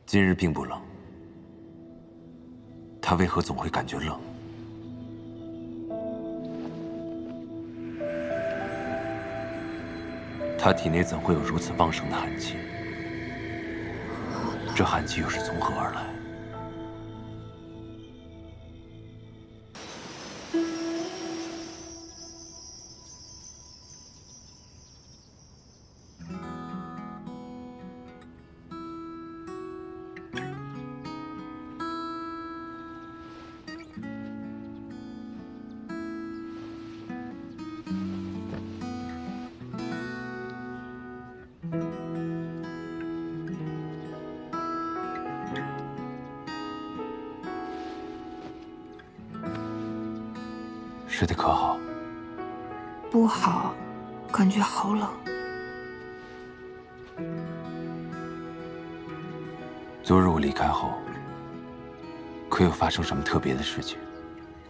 今日并不冷，他为何总会感觉冷？他体内怎会有如此旺盛的寒气？这寒气又是从何而来？睡得可好？不好，感觉好冷。昨日我离开后，可有发生什么特别的事情？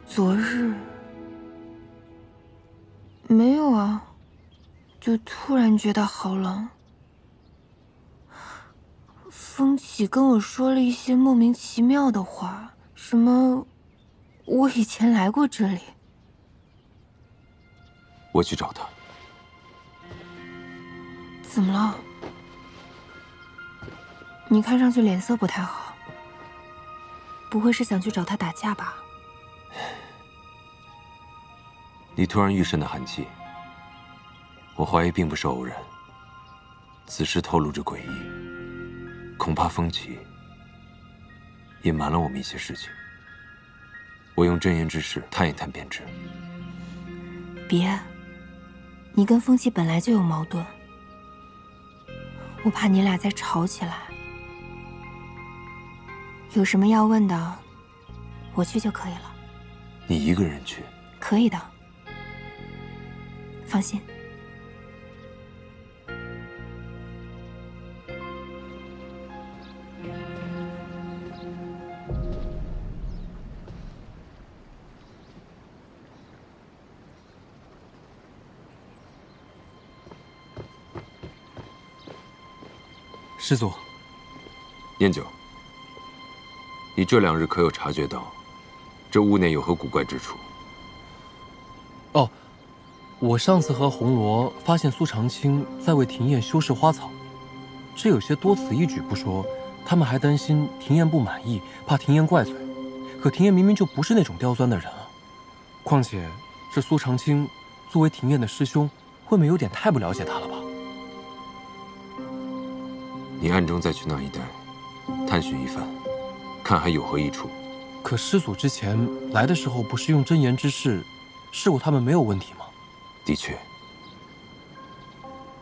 昨日没有啊，就突然觉得好冷。风起跟我说了一些莫名其妙的话，什么我以前来过这里。我去找他。怎么了？你看上去脸色不太好，不会是想去找他打架吧？你突然愈甚的寒气，我怀疑并不是偶然。此事透露着诡异，恐怕风起隐瞒了我们一些事情。我用真言之事探一探便知。别，你跟风起本来就有矛盾，我怕你俩再吵起来。有什么要问的，我去就可以了。你一个人去？可以的，放心。师祖，念九，你这2日可有察觉到，这屋内有何古怪之处？哦，我上次和红罗发现苏长青在为庭砚修饰花草，这有些多此一举不说，他们还担心庭砚不满意，怕庭砚怪罪。可庭砚明明就不是那种刁钻的人啊，况且这苏长青作为庭砚的师兄，未免有点太不了解他了吧？你暗中再去那一带探寻一番，看还有何异处。可师祖之前来的时候，不是用真言之事试过他们没有问题吗？的确，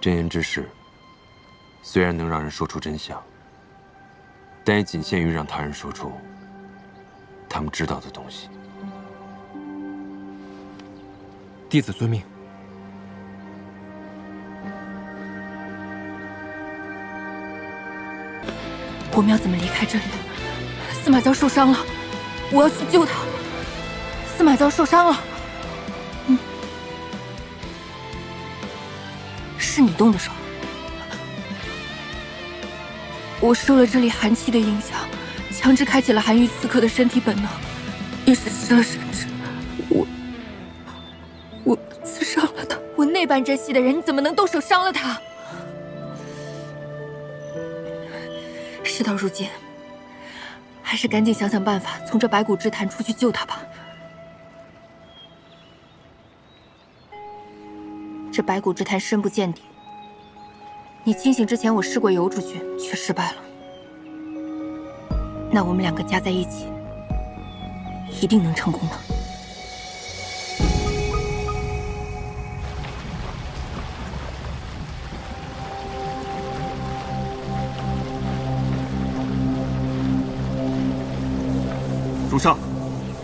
真言之事虽然能让人说出真相，但也仅限于让他人说出他们知道的东西。弟子遵命。我们要怎么离开这里？司马娇受伤了，我要去救他。司马娇受伤了，是你动的手。我受了这里寒气的影响，强制开启了寒玉刺客的身体本能，一时失了神智。我刺伤了他。我那般珍惜的人，你怎么能动手伤了他？事到如今，还是赶紧想想办法，从这白骨之潭出去救他吧。这白骨之潭深不见底，你清醒之前我试过游出去，却失败了。那我们2个加在一起，一定能成功的。主上，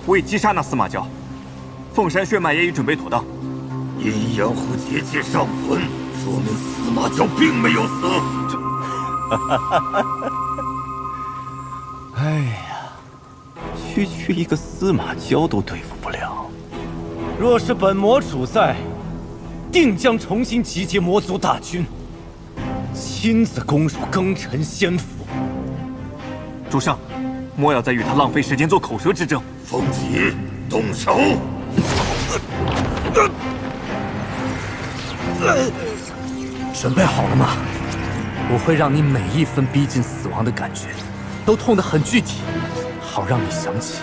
我已击杀那司马娇，凤山血脉也已准备妥当。阴阳湖结界尚存，说明司马娇并没有死。哎呀，区一个司马娇都对付不了，若是本魔主在，定将重新集结魔族大军，亲自攻入庚辰仙府。主上，莫要再与他浪费时间做口舌之争。风起，动手！准备好了吗？我会让你每一分逼近死亡的感觉，都痛得很具体，好让你想起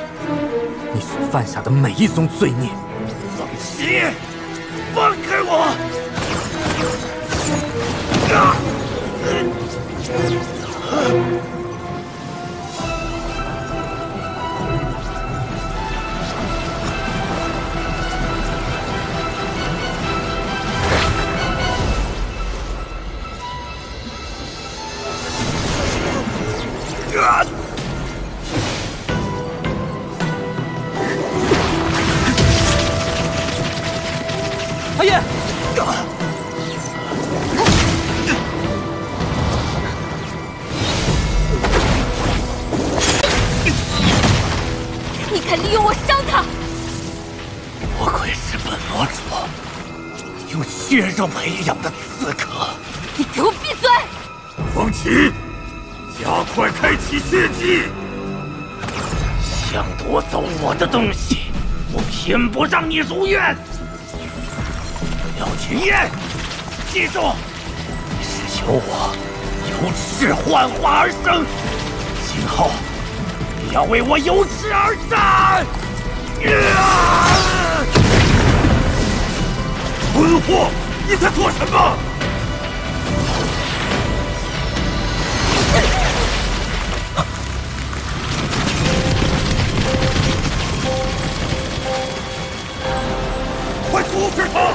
你所犯下的每一宗罪孽。风起，放开我！阿爷，你敢利用我伤他？不愧是本魔主用血肉培养的刺客。你给我闭嘴！风起，加快开启血祭！想夺走我的东西，我偏不让你如愿。廖群彦，记住，你是由我由赤幻化而生，今后你要为我由赤而战！蠢货，你在做什么？快阻止他！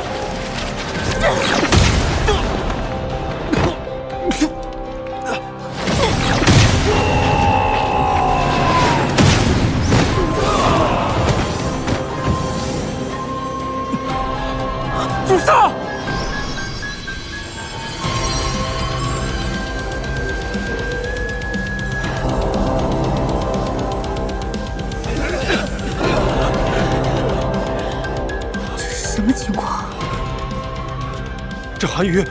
住手！这是什么情况？这韩宇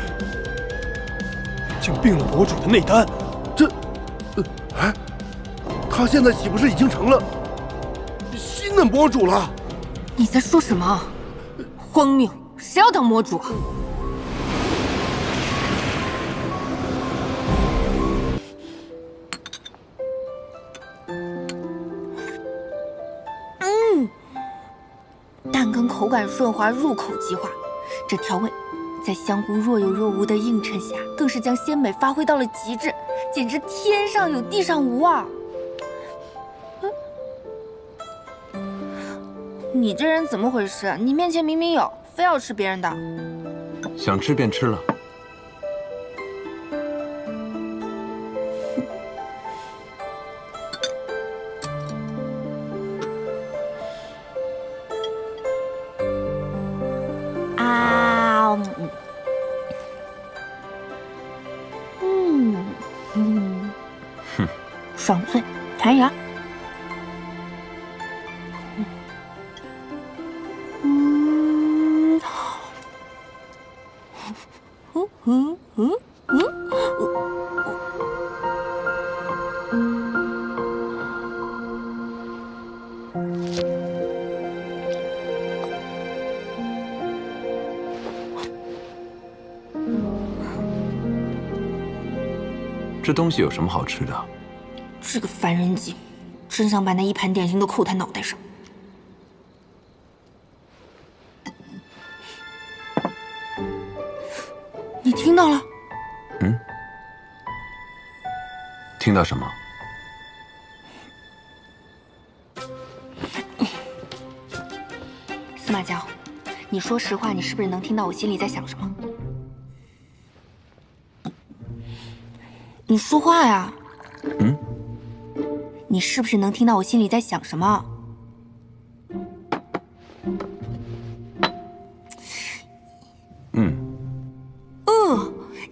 竟并了魔主的内丹，他现在岂不是已经成了新的魔主了？你在说什么？荒谬！谁要当魔主啊？蛋羹口感顺滑，入口即化。这调味，在香菇若有若无的映衬下，更是将鲜美发挥到了极致，简直天上有地上无啊！你这人怎么回事？你面前明明有，非要吃别人的。想吃便吃了。啊，爽脆，弹牙。这东西有什么好吃的？这个烦人精，真想把那一盘点心都扣他脑袋上。你听到了？听到什么？司马娇，你说实话，你是不是能听到我心里在想什么？你说话呀！你是不是能听到我心里在想什么？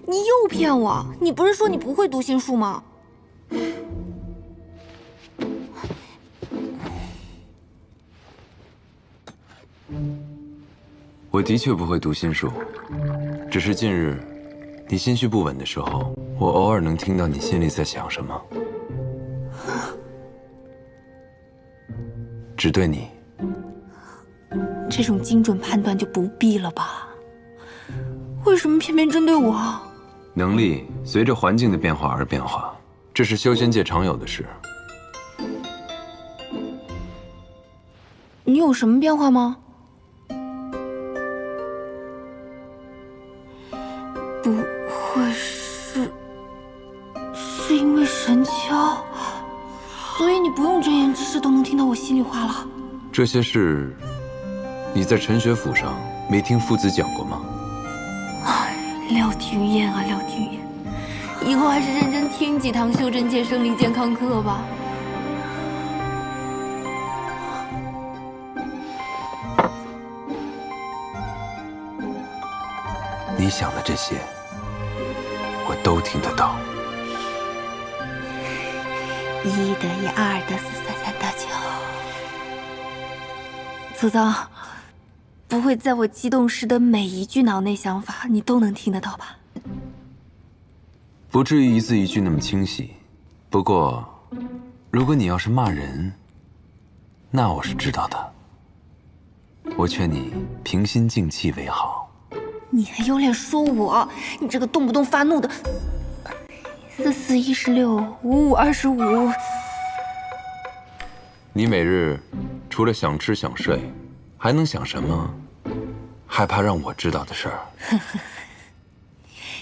你又骗我！你不是说你不会读心术吗？我的确不会读心术，只是近日你心绪不稳的时候，我偶尔能听到你心里在想什么。只对你。这种精准判断就不必了吧？为什么偏偏针对我？能力随着环境的变化而变化，这是修仙界常有的事。你有什么变化吗？不会是因为神敲，所以你不用睁眼之势都能听到我心里话了？这些事，你在陈学府上没听父子讲过吗？哎，廖廷烨啊，廖廷烨，以后还是认真听几堂修真界生理健康课吧。你想的这些，我都听得到。1得1，2得4，3得9。祖宗，不会在我激动时的每一句脑内想法，你都能听得到吧？不至于一字一句那么清晰，不过，如果你要是骂人，那我是知道的。我劝你平心静气为好。你还有脸说我？你这个动不动发怒的！44、16、55、25。你每日除了想吃想睡，还能想什么？害怕让我知道的事儿？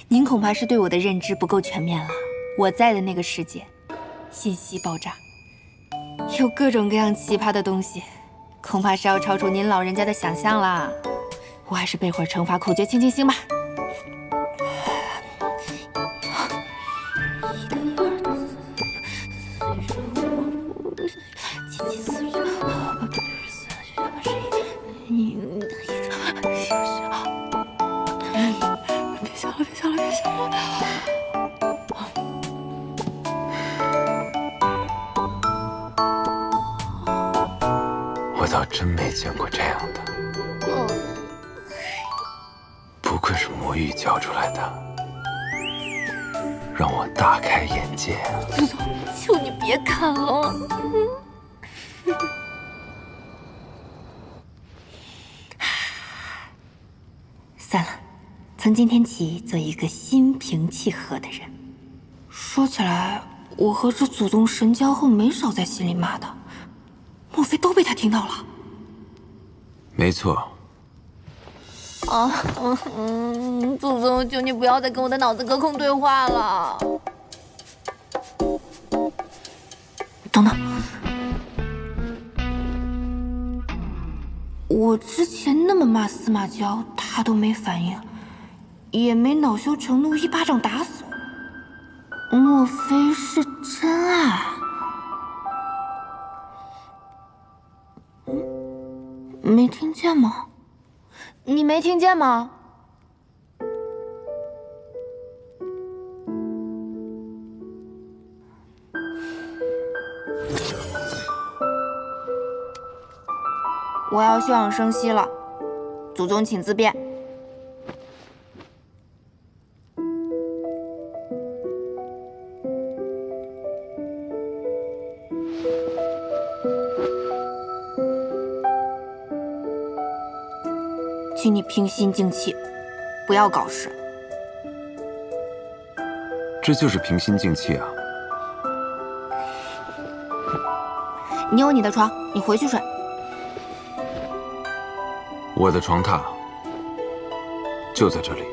您恐怕是对我的认知不够全面了。我在的那个世界，信息爆炸，有各种各样奇葩的东西，恐怕是要超出您老人家的想象啦。我还是背会儿乘法口诀清清心吧。别笑了。我倒真没见过这样的。不愧是魔域教出来的，让我大开眼界啊！求你别看了。算了，从今天起做一个心平气和的人。说起来，我和这祖宗神交后没少在心里骂他，莫非都被他听到了？没错。祖宗，求你不要再跟我的脑子隔空对话了。等等，我之前那么骂司马娇，他都没反应，也没恼羞成怒一巴掌打死我，莫非是真爱？没听见吗？你没听见吗？我要休养生息了，祖宗请自便。请你平心静气，不要搞事。这就是平心静气啊！你有你的床，你回去睡。我的床榻就在这里。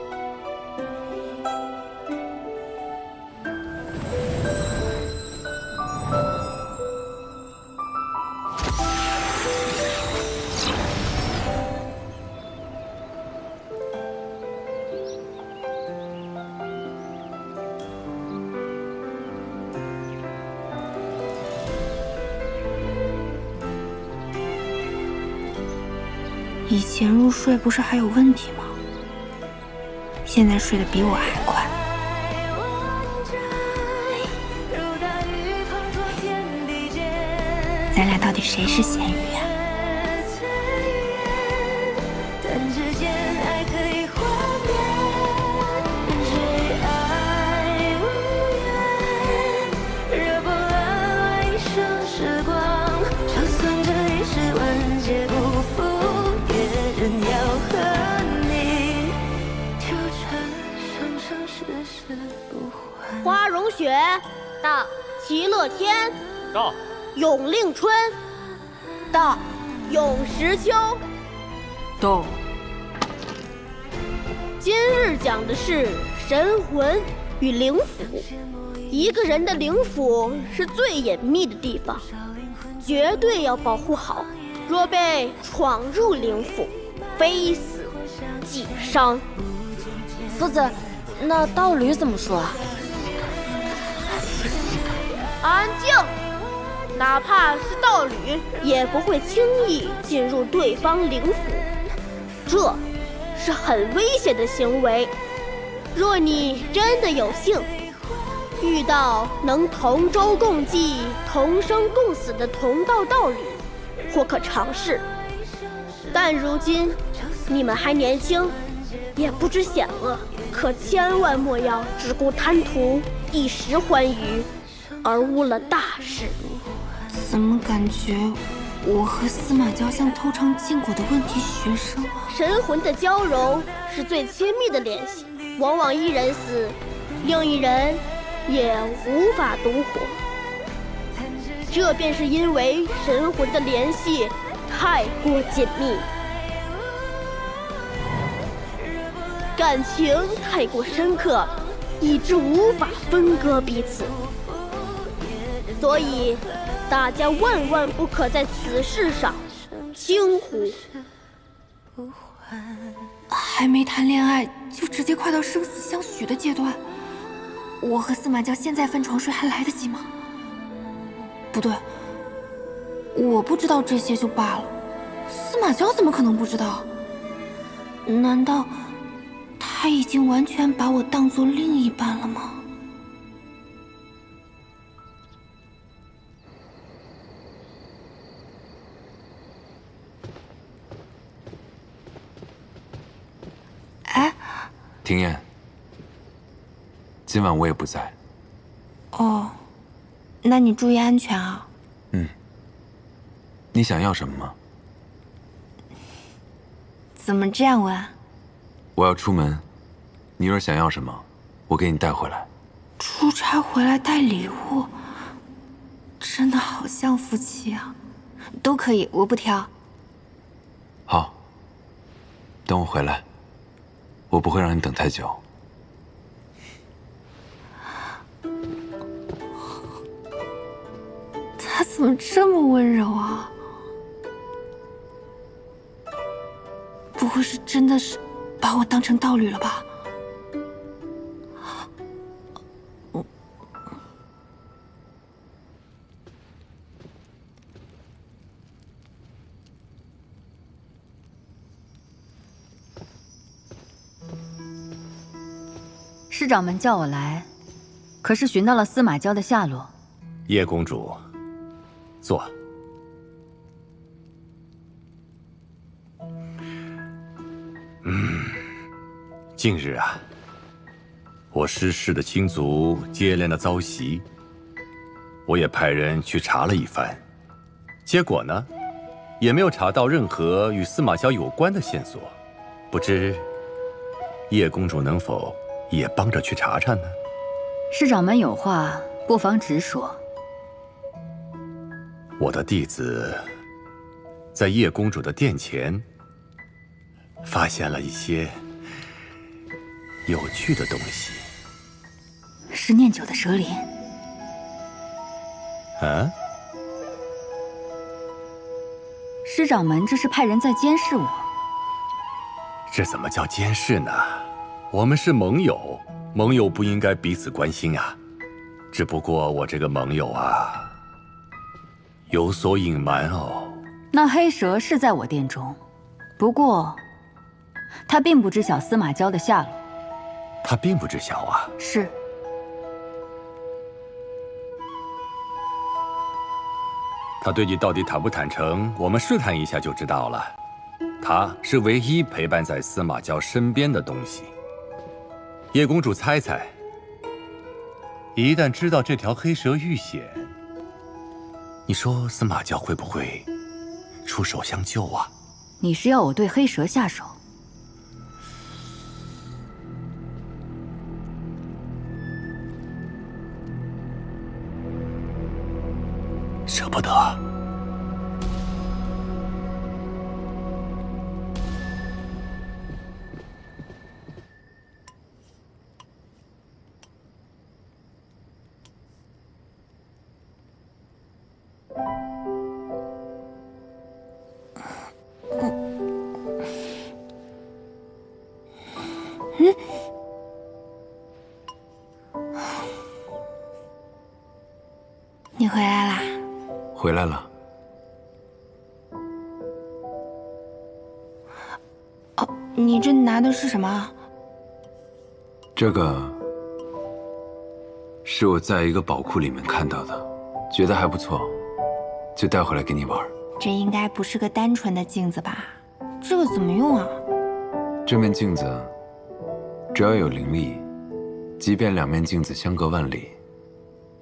以前入睡不是还有问题吗？现在睡得比我还快。咱俩到底谁是咸鱼呀？时光，就算这一世长雪，到；齐乐天，到；永令春，到；永时秋，到。今日讲的是神魂与灵府。一个人的灵府是最隐秘的地方，绝对要保护好。若被闯入灵府，非死即伤。夫子，那道侣怎么说啊？安静！哪怕是道侣，也不会轻易进入对方灵府，这是很危险的行为。若你真的有幸遇到能同舟共济、同生共死的同道道侣，或可尝试。但如今你们还年轻，也不知险恶，可千万莫要只顾贪图一时欢愉，而误了大事。怎么感觉我和司马交像偷尝禁果的问题学生啊？神魂的交融是最亲密的联系，往往一人死，另一人也无法独活。这便是因为神魂的联系太过紧密，感情太过深刻，以致无法分割彼此。所以大家万万不可在此事上轻忽。还没谈恋爱就直接快到生死相许的阶段，我和司马交现在分床睡还来得及吗？不对，我不知道这些就罢了，司马交怎么可能不知道？难道他已经完全把我当作另一半了吗？哎，庭燕，今晚我也不在。哦，那你注意安全啊。嗯。你想要什么吗？怎么这样问啊？我要出门，你要是想要什么，我给你带回来。出差回来带礼物，真的好像夫妻啊。都可以，我不挑。好，等我回来，我不会让你等太久。他怎么这么温柔啊？不会是真的是把我当成道侣了吧？师长们叫我来，可是寻到了司马交的下落。叶公主，坐。近日啊，我师氏的亲族接连的遭袭，我也派人去查了一番，结果呢，也没有查到任何与司马交有关的线索。不知叶公主能否也帮着去查查呢？师长们有话不妨直说。我的弟子在叶公主的殿前发现了一些有趣的东西。是念九的蛇鳞。啊？师长们这是派人在监视我。这怎么叫监视呢？我们是盟友，盟友不应该彼此关心啊。只不过我这个盟友啊，有所隐瞒哦。那黑蛇是在我殿中，不过他并不知晓司马交的下落。他并不知晓啊？是。他对你到底坦不坦诚，我们试探一下就知道了。他是唯一陪伴在司马交身边的东西。叶公主猜猜，一旦知道这条黑蛇遇险，你说司马交会不会出手相救啊？你是要我对黑蛇下手？不得。你回来啦？回来了。哦，你这拿的是什么？这个是我在一个宝库里面看到的，觉得还不错，就带回来给你玩。这应该不是个单纯的镜子吧？这个怎么用啊？这面镜子只要有灵力，即便两面镜子相隔万里，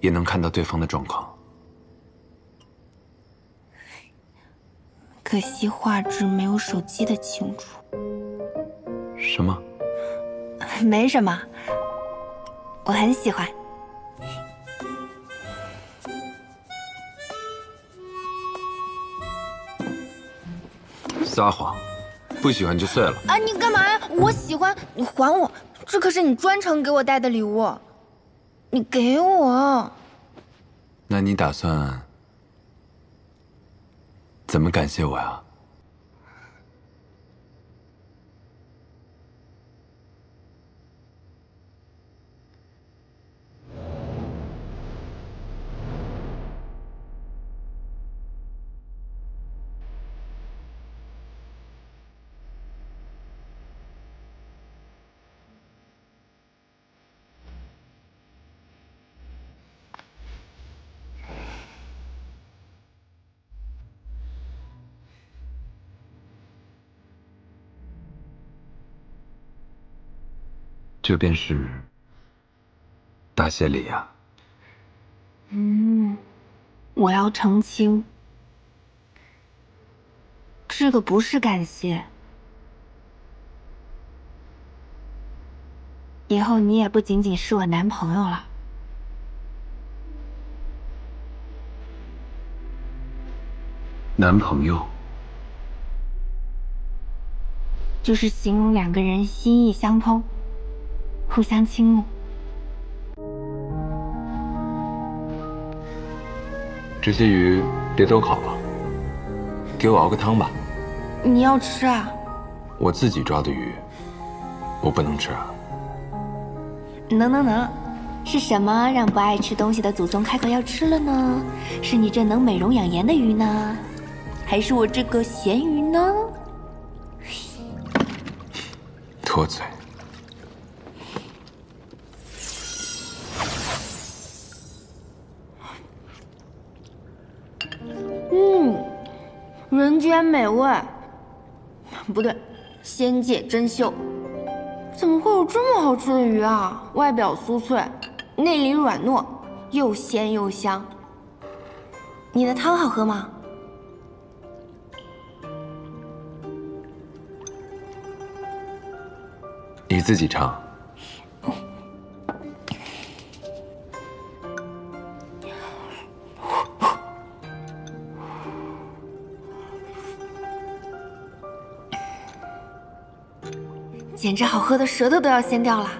也能看到对方的状况。可惜画质没有手机的清楚。什么？没什么，我很喜欢。撒谎，不喜欢就碎了。啊，你干嘛呀？我喜欢，你还我，这可是你专程给我带的礼物，你给我。那你打算怎么感谢我呀？这便是大谢礼呀。我要澄清，这个不是感谢。以后你也不仅仅是我男朋友了。男朋友？就是形容两个人心意相通，互相倾慕。这些鱼别都烤了，给我熬个汤吧。你要吃啊？我自己抓的鱼，我不能吃啊。能，是什么让不爱吃东西的祖宗开口要吃了呢？是你这能美容养颜的鱼呢，还是我这个咸鱼呢？脱嘴。人间美味，不对，仙界珍馐。怎么会有这么好吃的鱼啊？外表酥脆，内里软糯，又鲜又香。你的汤好喝吗？你自己尝。简直好喝的舌头都要掀掉了。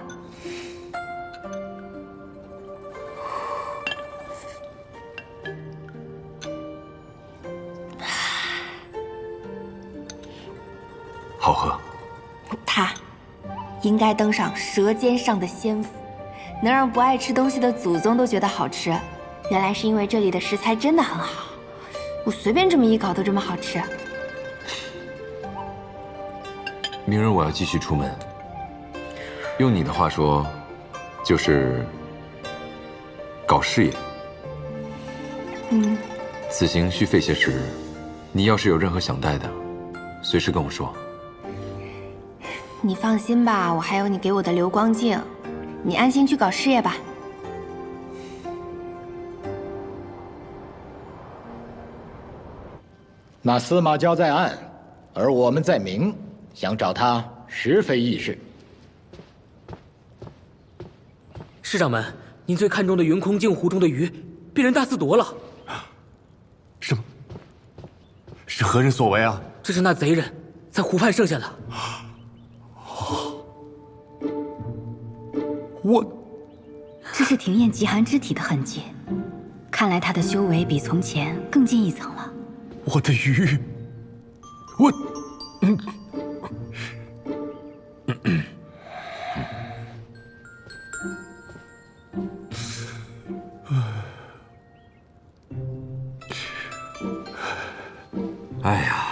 好喝。它应该登上《舌尖上的仙府》，能让不爱吃东西的祖宗都觉得好吃。原来是因为这里的食材真的很好，我随便这么一搞都这么好吃。明日我要继续出门，用你的话说，就是搞事业。此行需费些时日，你要是有任何想带的，随时跟我说。你放心吧，我还有你给我的流光镜，你安心去搞事业吧。那司马交在暗，而我们在明，想找他实非易事。师掌门，您最看重的云空镜湖中的鱼被人大肆夺了。是何人所为啊？这是那贼人在湖畔剩下的。这是庭燕极寒之体的痕迹，看来他的修为比从前更进一层了。我的鱼，哎呀，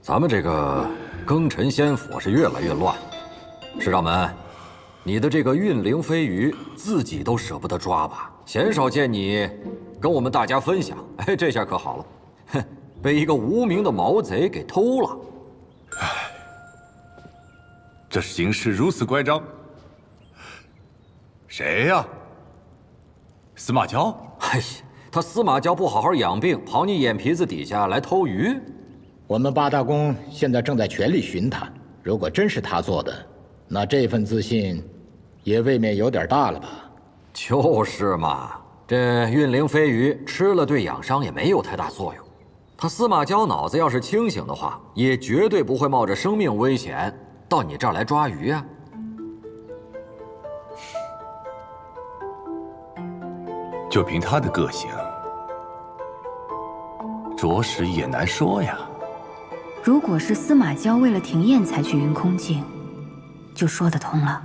咱们这个庚辰仙府是越来越乱。师掌门，你的这个运灵飞鱼自己都舍不得抓吧？鲜少见你跟我们大家分享。哎，这下可好了，哼，被一个无名的毛贼给偷了。唉，这形势如此乖张，谁呀？司马娇？哎呀，他司马娇不好好养病，跑你眼皮子底下来偷鱼。我们八大宫现在正在全力寻他，如果真是他做的，那这份自信也未免有点大了吧？就是嘛，这运灵飞鱼吃了对养伤也没有太大作用。他司马娇脑子要是清醒的话，也绝对不会冒着生命危险到你这儿来抓鱼啊。就凭他的个性，着实也难说呀。如果是司马娇为了庭燕才去云空境，就说得通了。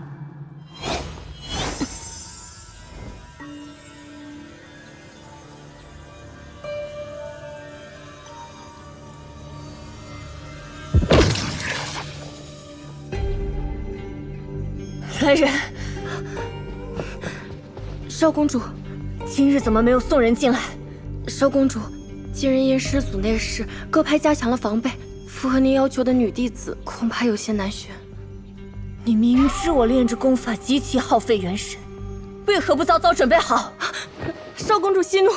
来人！少公主，今日怎么没有送人进来？少公主，今日因师祖那事，各派加强了防备，符合您要求的女弟子恐怕有些难选。你明知我炼制功法极其耗费元神，为何不早早准备好？少公主息怒。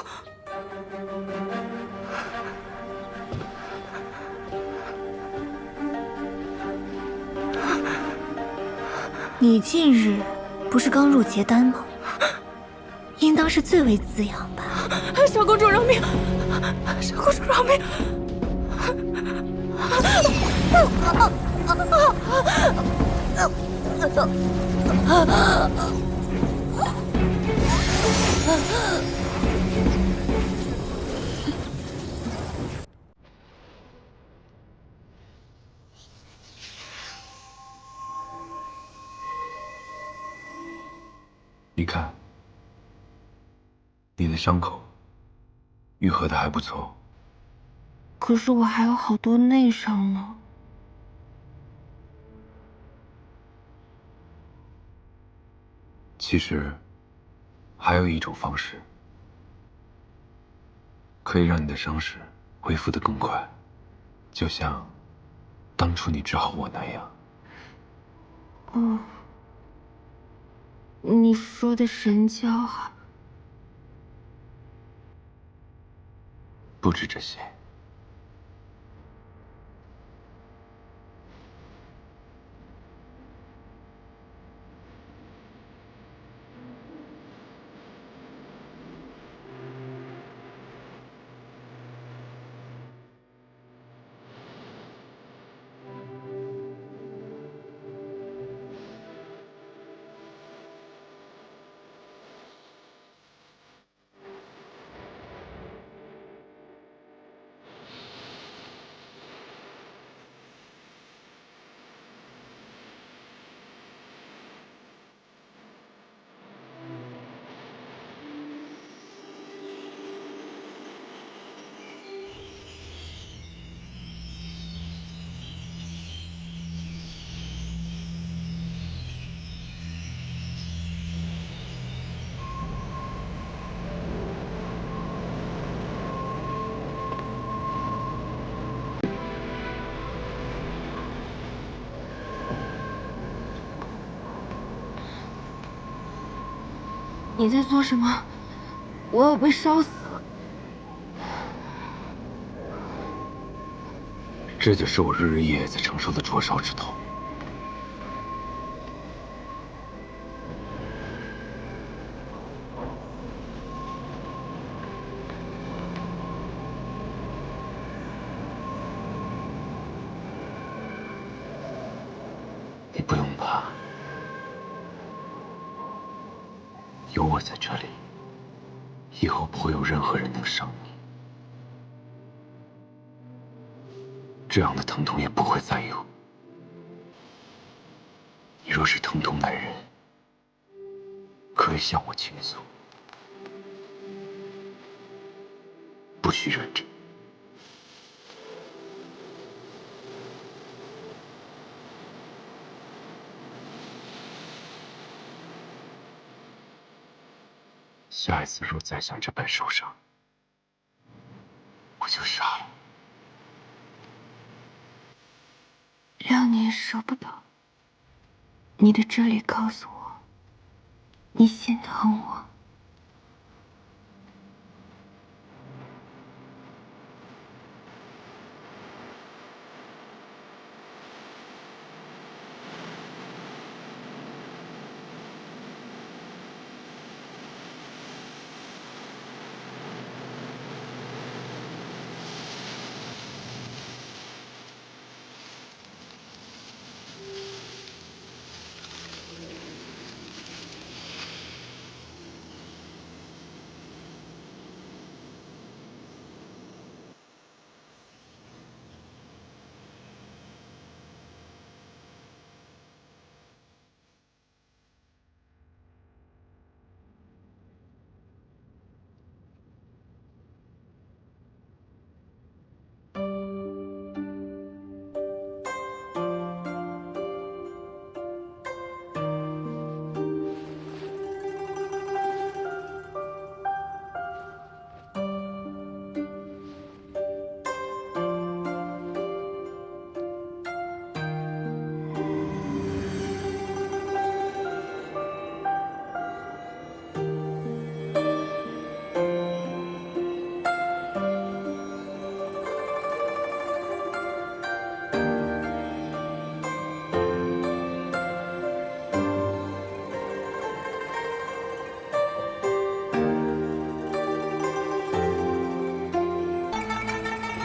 你近日不是刚入结丹吗？应当是最为滋养吧。少公主饶命！少公主饶命！你看，你的伤口愈合的还不错。可是我还有好多内伤呢。其实，还有一种方式，可以让你的伤势恢复得更快，就像当初你治好我那样。哦，你说的神教啊？不止这些。你在做什么？我要被烧死了！这就是我日日夜夜在承受的灼烧之痛。你不用怕，有我在这里，以后不会有任何人能伤你。这样的疼痛也不会再有。你若是疼痛难忍，可以向我倾诉，不许忍着。下一次若再像这般受伤，我就杀了。让你舍不得，你的这里告诉我，你心疼我。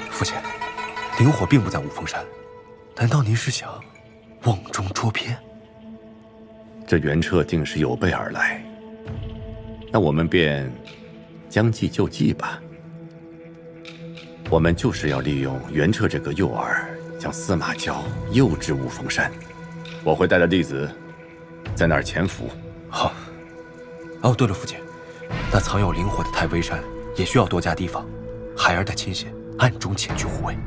父亲，灵火并不在五峰山，难道您是想瓮中捉鳖？这袁彻定是有备而来，那我们便将计就计吧。我们就是要利用袁彻这个诱饵，将司马交诱至五峰山。我会带着弟子在那儿潜伏。好。哦，对了，父亲，那藏有灵火的太微山也需要多加提防，孩儿带亲信暗中前去护卫。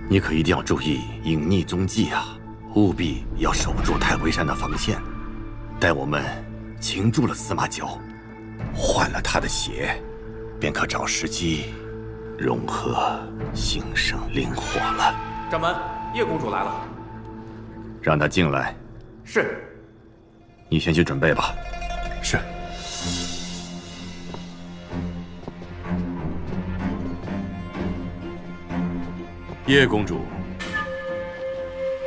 你可一定要注意隐匿踪迹啊！务必要守住太微山的防线。待我们擒住了司马交，换了他的血，便可找时机融合新生灵火了。掌门，叶公主来了。让她进来。是。你先去准备吧。是。叶公主，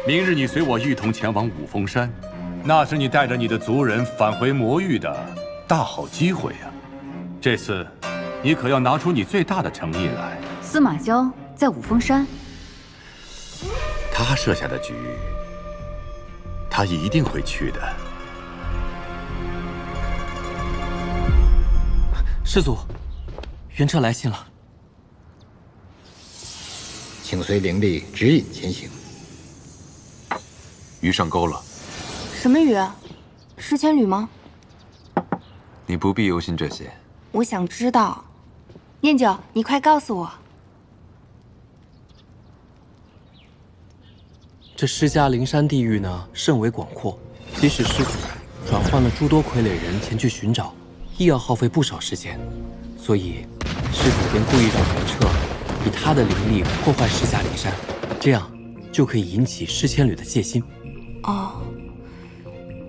明日你随我一同前往五峰山，那是你带着你的族人返回魔域的大好机会啊！这次，你可要拿出你最大的诚意来。司马交在五峰山，他设下的局，他一定会去的。师祖，袁彻来信了。请随灵力指引前行。鱼上钩了。什么鱼？石千缕吗？你不必忧心这些。我想知道。念九，你快告诉我。这施家灵山地域呢，甚为广阔，即使师祖转换了诸多傀儡人前去寻找，亦要耗费不少时间。所以，师祖便故意让袁彻以他的灵力破坏施家灵山，这样就可以引起施千缕的戒心。哦，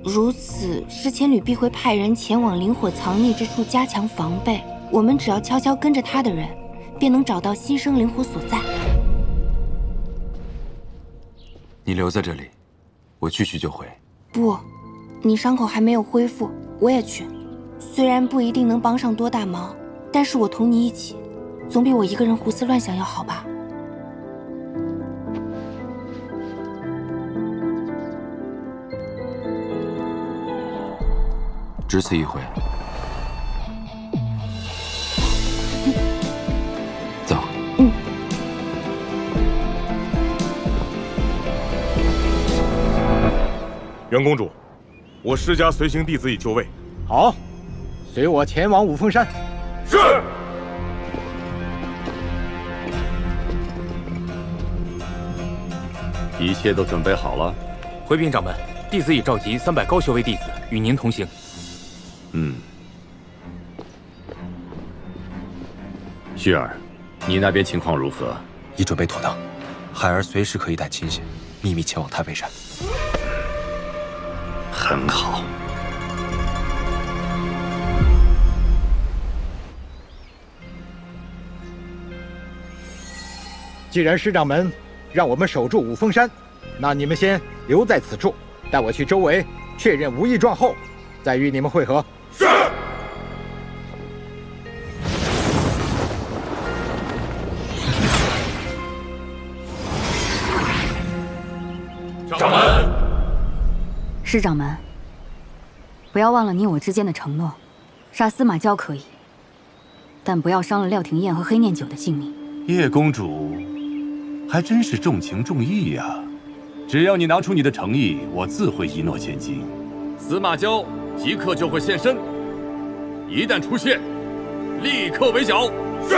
如此，施千缕必会派人前往灵火藏匿之处加强防备。我们只要悄悄跟着他的人，便能找到新生灵火所在。你留在这里，我去就回。不，你伤口还没有恢复，我也去。虽然不一定能帮上多大忙，但是我同你一起，总比我一个人胡思乱想要好吧。只此一回。走。袁公主，我施家随行弟子已就位。好，随我前往五峰山。是。一切都准备好了。回禀掌门，弟子已召集300高修为弟子与您同行。旭儿，你那边情况如何？已准备妥当，孩儿随时可以带亲信秘密前往太微山。很好。既然师掌门让我们守住五峰山，那你们先留在此处，带我去周围确认无异状后，再与你们会合。是。掌门，师掌门，不要忘了你我之间的承诺，杀司马娇可以，但不要伤了廖廷燕和黑念九的性命。叶公主还真是重情重义呀！只要你拿出你的诚意，我自会一诺千金。司马娇即刻就会现身，一旦出现，立刻围剿。是。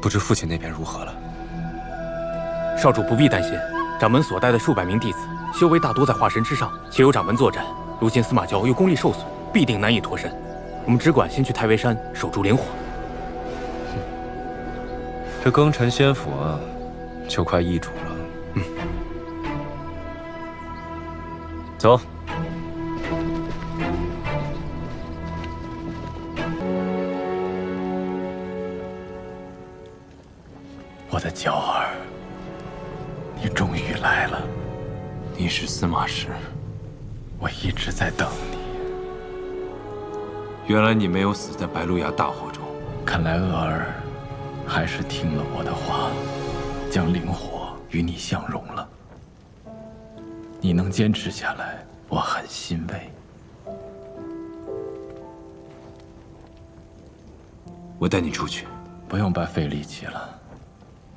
不知父亲那边如何了？少主不必担心，掌门所带的数百名弟子，修为大多在化神之上，且有掌门坐镇。如今司马娇又功力受损，必定难以脱身。我们只管先去太微山守住灵火。这庚辰仙府啊，就快易主了。走。我的娇儿，你终于来了。你是司马氏，我一直在等你。原来你没有死在白鹿崖大火中。看来娥儿还是听了我的话，将灵火与你相融了。你能坚持下来，我很欣慰。我带你出去。不用白费力气了。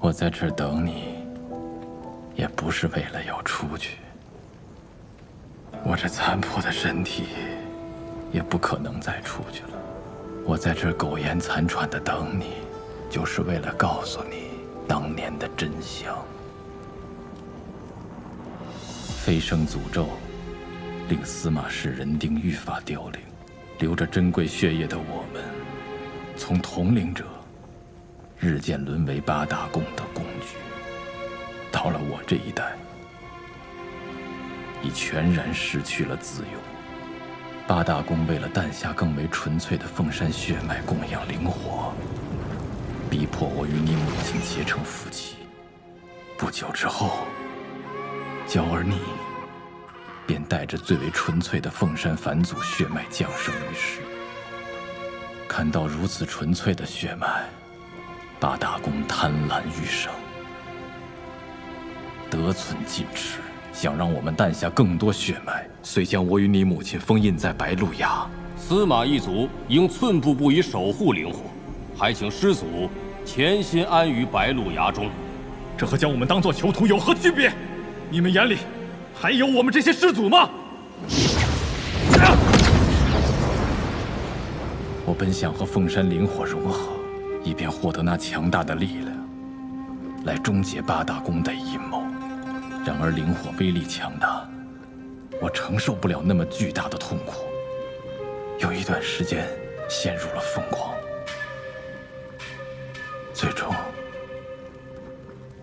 我在这儿等你，也不是为了要出去。我这残破的身体，也不可能再出去了。我在这儿苟延残喘的等你，就是为了告诉你当年的真相。飞升诅咒，令司马氏人丁愈发凋零，流着珍贵血液的我们，从统领者日渐沦为八大宫的工具。到了我这一代，已全然失去了自由。八大宫为了诞下更为纯粹的凤山血脉供养灵火，逼迫我与你母亲结成夫妻。不久之后，娇儿你便带着最为纯粹的凤山返祖血脉降生于世。看到如此纯粹的血脉，八大宫贪婪欲生，得寸进尺，想让我们诞下更多血脉，遂将我与你母亲封印在白鹿崖。司马一族应寸步不移守护灵火，还请师祖潜心安于白鹿崖中。这和将我们当作囚徒有何区别？你们眼里还有我们这些师祖吗？我本想和凤山灵火融合，以便获得那强大的力量，来终结八大宫的阴谋。然而灵火威力强大，我承受不了那么巨大的痛苦，有一段时间陷入了疯狂。最终，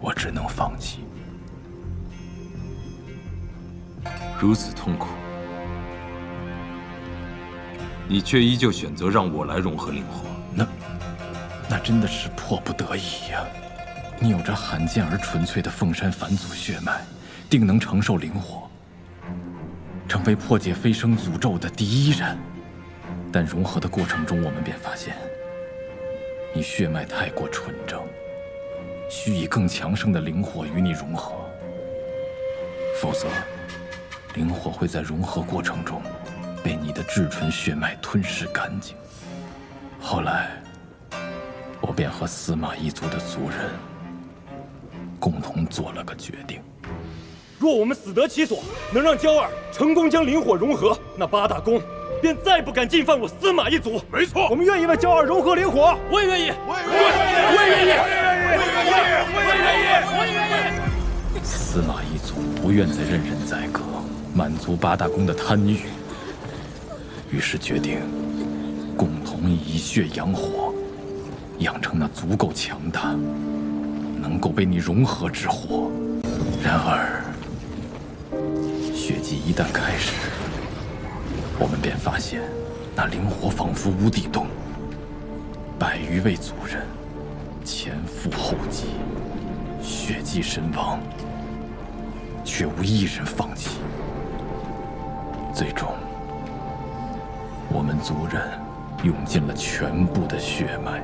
我只能放弃。如此痛苦，你却依旧选择让我来融合灵火。那那真的是迫不得已呀。你有着罕见而纯粹的凤山返祖血脉，定能承受灵火，成为破解飞升诅咒的第一人。但融合的过程中，我们便发现，你血脉太过纯正，需以更强盛的灵火与你融合，否则，灵火会在融合过程中被你的至纯血脉吞噬干净。后来，我便和司马一族的族人共同做了个决定：若我们死得其所，能让娇儿成功将灵火融合，那八大宫便再不敢进犯我司马一族。没错，我们愿意为娇儿融合灵火。我也愿意，我也愿意。司马一族不愿再任人宰割，满足八大宫的贪欲，于是决定共同以血养火，养成那足够强大，能够被你融合之火。然而，血祭一旦开始，我们便发现，那灵火仿佛无底洞，100余位族人前赴后继，血祭身亡，却无一人放弃。最终，我们族人用尽了全部的血脉，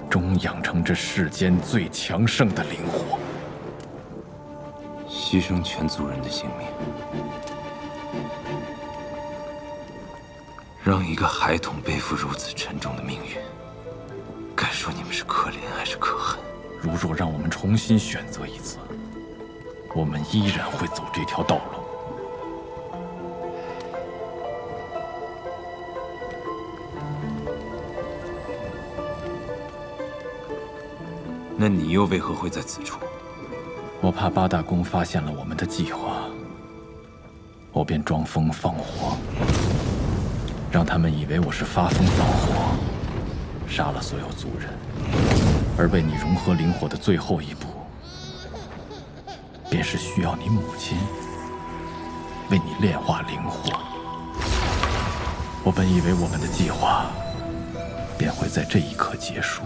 终养成这世间最强盛的灵火。牺牲全族人的性命，让一个孩童背负如此沉重的命运，该说你们是可怜还是可恨？如若让我们重新选择一次，我们依然会走这条道路。那你又为何会在此处？我怕八大宫发现了我们的计划，我便装疯放火，让他们以为我是发疯放火，杀了所有族人。而为你融合灵火的最后一步，便是需要你母亲为你炼化灵火。我本以为我们的计划便会在这一刻结束。